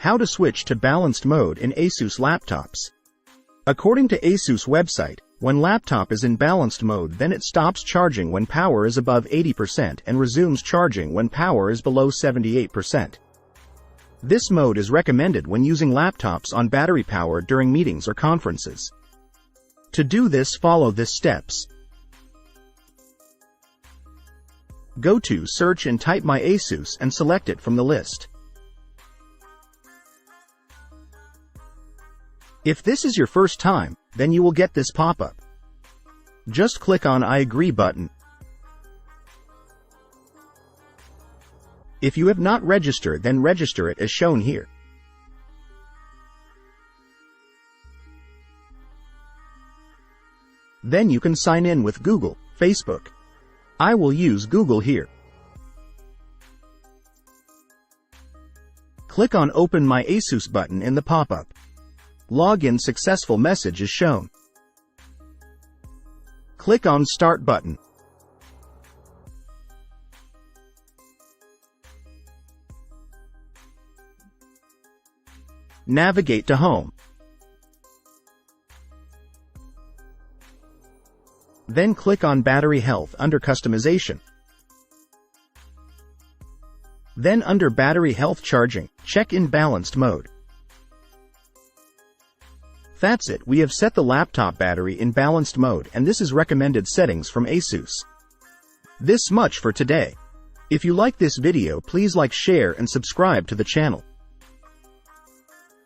How to switch to balanced mode in Asus laptops. According to Asus website, when laptop is in balanced mode, then it stops charging when power is above 80% and resumes charging when power is below 78%. This mode is recommended when using laptops on battery power during meetings or conferences. To do this, follow these steps. Go to search and type My Asus and select it from the list. If this is your first time, then you will get this pop-up. Just click on I agree button. If you have not registered, then register it as shown here. Then you can sign in with Google, Facebook. I will use Google here. Click on Open My Asus button in the pop-up. Login successful message is shown. Click on Start button. Navigate to Home. Then click on Battery Health under Customization. Then under Battery Health Charging, check in Balanced Mode. That's it, we have set the laptop battery in balanced mode, and this is recommended settings from Asus. This much for today. If you like this video, please like, share and subscribe to the channel.